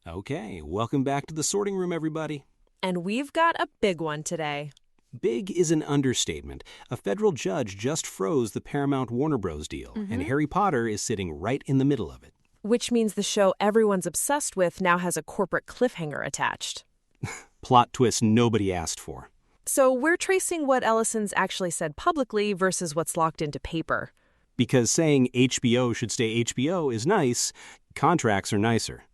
Okay, welcome back to the sorting room, everybody. And we've got a big one today. Big is an understatement. A federal judge just froze the Paramount-Warner Bros. Deal, and Harry Potter is sitting right in the middle of it. Which means the show everyone's obsessed with now has a corporate cliffhanger attached. Plot twist nobody asked for. So we're tracing what Ellison's actually said publicly versus what's locked into paper. Because saying HBO should stay HBO is nice, contracts are nicer.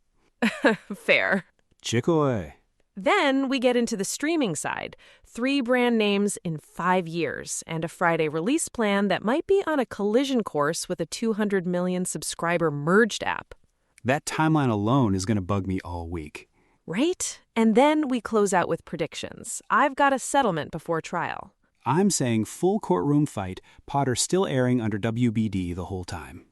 Fair. Chicoy. Then we get into the streaming side. 3 brand names in 5 years, and a Friday release plan that might be on a collision course with a 200 million subscriber merged app. That timeline alone is going to bug me all week. Right? And then we close out with predictions. I've got a settlement before trial. I'm saying full courtroom fight, Potter still airing under WBD the whole time.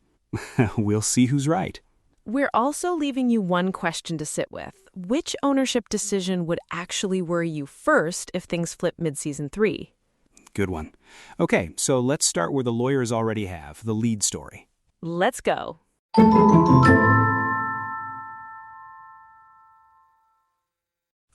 We'll see who's right. We're also leaving you one question to sit with. Which ownership decision would actually worry you first if things flip mid-season 3? Good one. Okay, so let's start where the lawyers already have, the lead story. Let's go.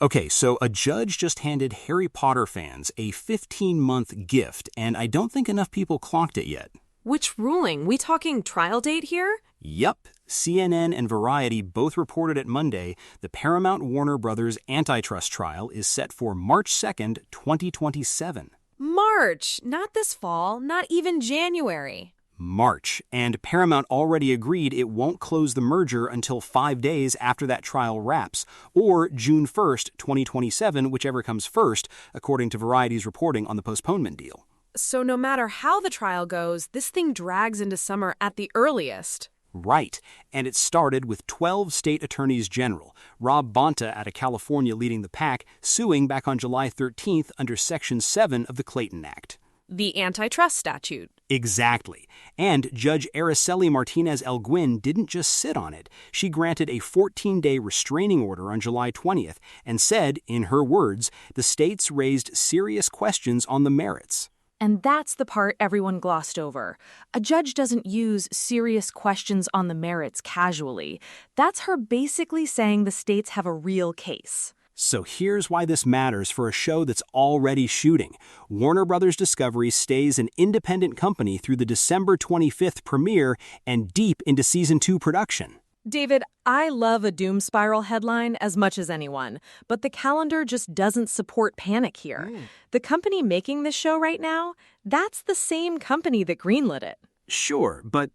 Okay, so a judge just handed Harry Potter fans a 15-month gift, and I don't think enough people clocked it yet. Which ruling? We talking trial date here? Yup. CNN and Variety both reported it Monday. The Paramount-Warner Bros. Antitrust trial is set for March 2nd, 2027. March, not this fall, not even January. March, and Paramount already agreed it won't close the merger until 5 days after that trial wraps, or June 1st, 2027, whichever comes first, according to Variety's reporting on the postponement deal. So no matter how the trial goes, this thing drags into summer at the earliest. Right, and it started with 12 state attorneys general, Rob Bonta out of California leading the pack, suing back on July 13th under Section 7 of the Clayton Act. The antitrust statute. Exactly. And Judge Araceli Martinez-Elguin didn't just sit on it. She granted a 14-day restraining order on July 20th and said, in her words, the states raised serious questions on the merits. And that's the part everyone glossed over. A judge doesn't use serious questions on the merits casually. That's her basically saying the states have a real case. So here's why this matters for a show that's already shooting. Warner Bros. Discovery stays an independent company through the December 25th premiere and deep into Season 2 production. David, I love a doom spiral headline as much as anyone, but the calendar just doesn't support panic here. The company making this show right now, that's the same company that greenlit it. Sure, but...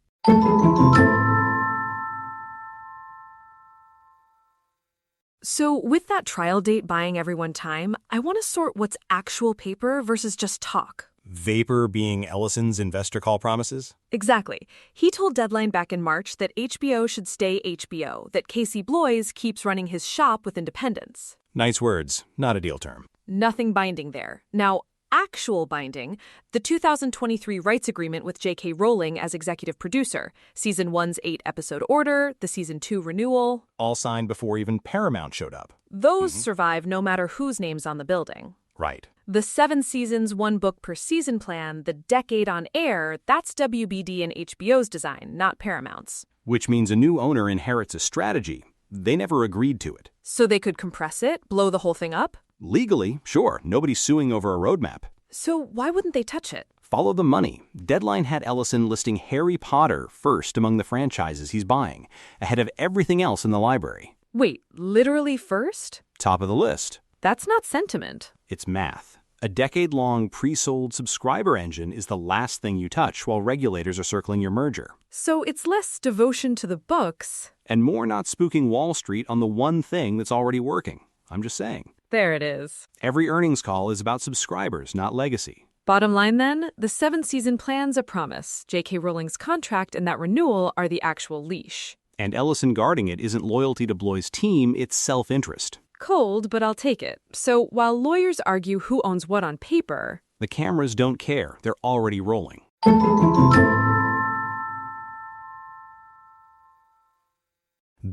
So with that trial date buying everyone time, I want to sort what's actual paper versus just talk. Vapor being Ellison's investor call promises? Exactly. He told Deadline back in March that HBO should stay HBO, that Casey Bloys keeps running his shop with independence. Nice words, not a deal term. Nothing binding there. Now, actual binding, the 2023 rights agreement with J.K. Rowling as executive producer, Season 1's 8-episode order, the Season 2 renewal. All signed before even Paramount showed up. Those survive no matter whose name's on the building. Right. The 7 seasons, 1 book per season plan, the decade on air, that's WBD and HBO's design, not Paramount's. Which means a new owner inherits a strategy. They never agreed to it. So they could compress it, blow the whole thing up? Legally, sure, nobody's suing over a roadmap. So why wouldn't they touch it? Follow the money. Deadline had Ellison listing Harry Potter first among the franchises he's buying, ahead of everything else in the library. Wait, literally first? Top of the list. That's not sentiment. It's math. A decade-long pre-sold subscriber engine is the last thing you touch while regulators are circling your merger. So it's less devotion to the books. And more not spooking Wall Street on the one thing that's already working. I'm just saying. There it is. Every earnings call is about subscribers, not legacy. Bottom line then, the 7-season plan's a promise. J.K. Rowling's contract and that renewal are the actual leash. And Ellison guarding it isn't loyalty to Bloy's team, it's self-interest. Cold, but I'll take it. So while lawyers argue who owns what on paper, the cameras don't care. They're already rolling.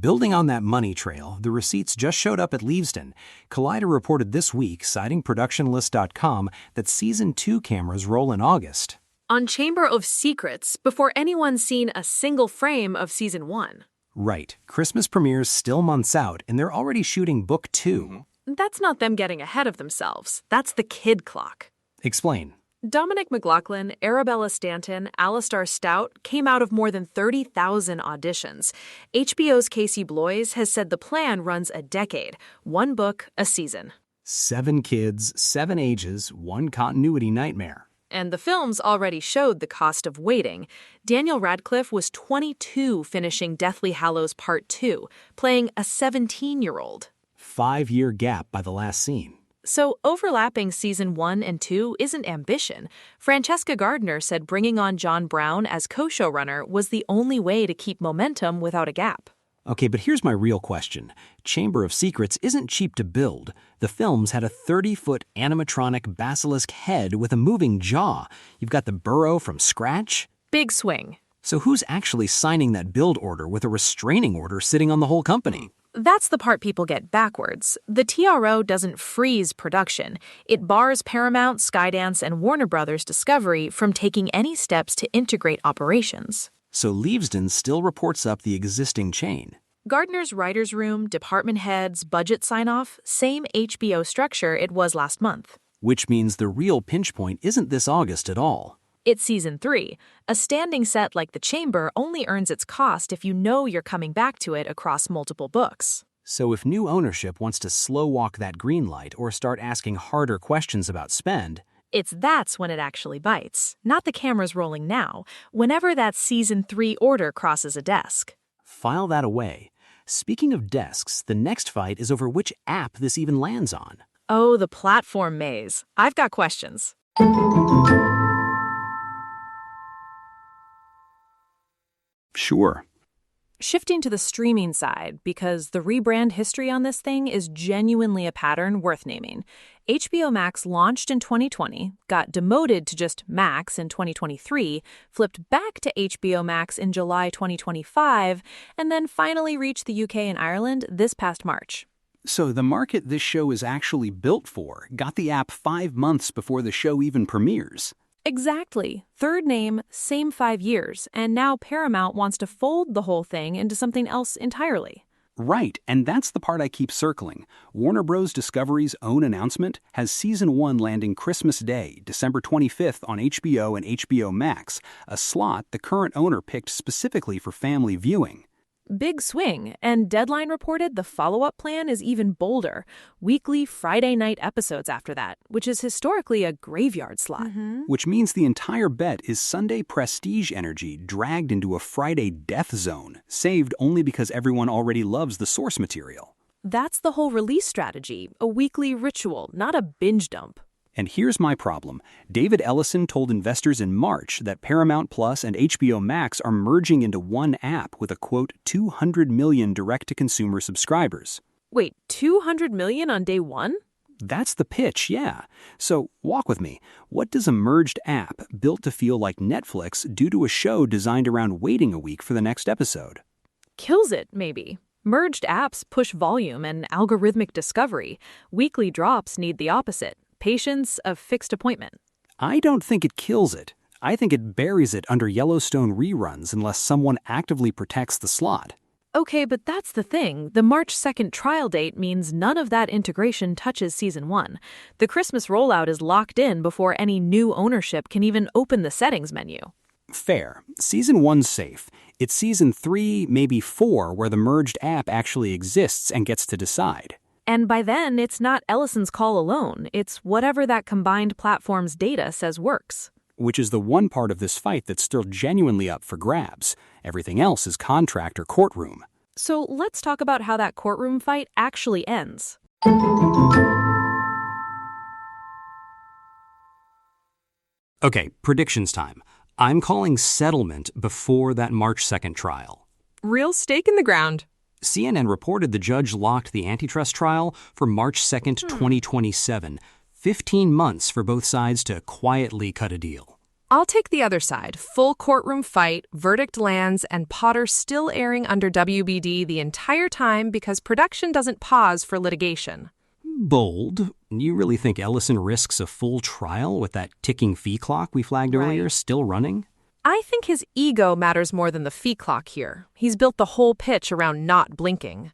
Building on that money trail, the receipts just showed up at Leavesden. Collider reported this week, citing ProductionList.com, that Season 2 cameras roll in August. On Chamber of Secrets, before anyone's seen a single frame of Season 1. Right. Christmas premieres still months out, and they're already shooting book 2. That's not them getting ahead of themselves. That's the kid clock. Explain. Dominic McLaughlin, Arabella Stanton, Alistair Stout came out of more than 30,000 auditions. HBO's Casey Bloys has said the plan runs a decade, one book a season. 7 kids, 7 ages, one continuity nightmare. And the films already showed the cost of waiting. Daniel Radcliffe was 22 finishing Deathly Hallows Part 2, playing a 17-year-old. 5-year gap by the last scene. So overlapping season 1 and 2 isn't ambition. Francesca Gardner said bringing on John Brown as co-showrunner was the only way to keep momentum without a gap. Okay, but here's my real question. Chamber of Secrets isn't cheap to build. The films had a 30-foot animatronic basilisk head with a moving jaw. You've got the burrow from scratch. Big swing. So who's actually signing that build order with a restraining order sitting on the whole company? That's the part people get backwards. The TRO doesn't freeze production. It bars Paramount, Skydance, and Warner Bros. Discovery from taking any steps to integrate operations. So Leavesden still reports up the existing chain. Gardner's writer's room, department heads, budget sign-off, same HBO structure it was last month. Which means the real pinch point isn't this August at all. It's season 3. A standing set like The Chamber only earns its cost if you know you're coming back to it across multiple books. So if new ownership wants to slow walk that green light or start asking harder questions about spend, That's when it actually bites. Not the cameras rolling now, whenever that season 3 order crosses a desk. file that away. Speaking of desks, the next fight is over which app this even lands on. Oh, the platform maze. I've got questions. Sure. Shifting to the streaming side, because the rebrand history on this thing is genuinely a pattern worth naming. HBO Max launched in 2020, got demoted to just Max in 2023, flipped back to HBO Max in July 2025, and then finally reached the UK and Ireland this past March. So the market this show is actually built for got the app 5 months before the show even premieres. Exactly. Third name, same 5 years, and now Paramount wants to fold the whole thing into something else entirely. Right, and that's the part I keep circling. Warner Bros. Discovery's own announcement has Season 1 landing Christmas Day, December 25th on HBO and HBO Max, a slot the current owner picked specifically for family viewing. Big swing, and Deadline reported the follow-up plan is even bolder. Weekly Friday night episodes after that, which is historically a graveyard slot. Which means the entire bet is Sunday prestige energy dragged into a Friday death zone, saved only because everyone already loves the source material. That's the whole release strategy, a weekly ritual, not a binge dump. And here's my problem. David Ellison told investors in March that Paramount Plus and HBO Max are merging into one app with a, quote, 200 million direct-to-consumer subscribers. Wait, 200 million on day one? That's the pitch, yeah. So walk with me. What does a merged app built to feel like Netflix do to a show designed around waiting a week for the next episode? Kills it, maybe. Merged apps push volume and algorithmic discovery. Weekly drops need the opposite. Patience, a fixed appointment. I don't think it kills it. I think it buries it under Yellowstone reruns unless someone actively protects the slot. Okay, but that's the thing. The March 2nd trial date means none of that integration touches Season 1. The Christmas rollout is locked in before any new ownership can even open the settings menu. Fair. Season 1's safe. It's Season 3, maybe 4, where the merged app actually exists and gets to decide. And by then, it's not Ellison's call alone. It's whatever that combined platform's data says works. Which is the one part of this fight that's still genuinely up for grabs. Everything else is contract or courtroom. So let's talk about how that courtroom fight actually ends. Okay, predictions time. I'm calling settlement before that March 2nd trial. Real stake in the ground. CNN reported the judge locked the antitrust trial for March 2nd, 2027. 15 months for both sides to quietly cut a deal. I'll take the other side. Full courtroom fight, verdict lands, and Potter still airing under WBD the entire time because production doesn't pause for litigation. Bold. You really think Ellison risks a full trial with that ticking fee clock we flagged earlier still running? I think his ego matters more than the fee clock here. He's built the whole pitch around not blinking.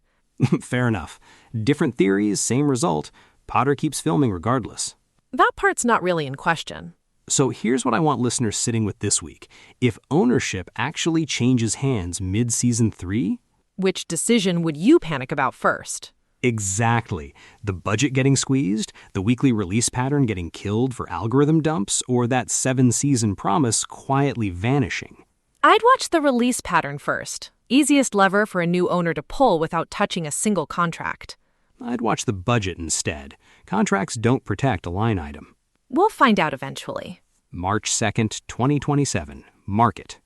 Fair enough. Different theories, same result. Potter keeps filming regardless. That part's not really in question. So here's what I want listeners sitting with this week. If ownership actually changes hands mid-season 3? Which decision would you panic about first? Exactly. The budget getting squeezed, the weekly release pattern getting killed for algorithm dumps, or that 7-season promise quietly vanishing? I'd watch the release pattern first. Easiest lever for a new owner to pull without touching a single contract. I'd watch the budget instead. Contracts don't protect a line item. We'll find out eventually. March 2nd, 2027. Mark it.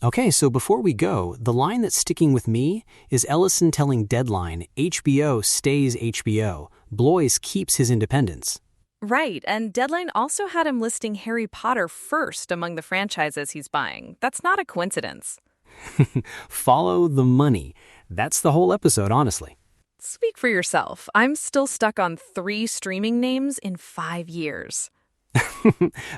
Okay, so before we go, the line that's sticking with me is Ellison telling Deadline, HBO stays HBO. Blois keeps his independence. Right, and Deadline also had him listing Harry Potter first among the franchises he's buying. That's not a coincidence. Follow the money. That's the whole episode, honestly. Speak for yourself. I'm still stuck on 3 streaming names in 5 years.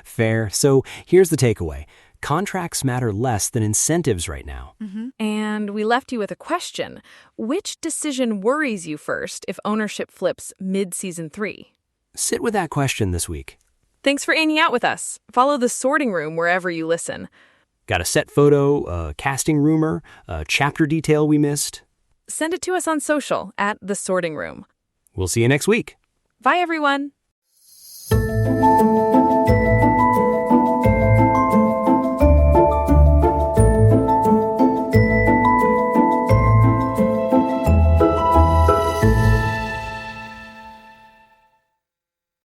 Fair. So here's the takeaway. Contracts matter less than incentives right now. And we left you with a question. Which decision worries you first if ownership flips mid-season 3? Sit with that question this week. Thanks for hanging out with us. Follow The Sorting Room wherever you listen. Got a set photo, a casting rumor, a chapter detail we missed? Send it to us on social at The Sorting Room. We'll see you next week. Bye, everyone.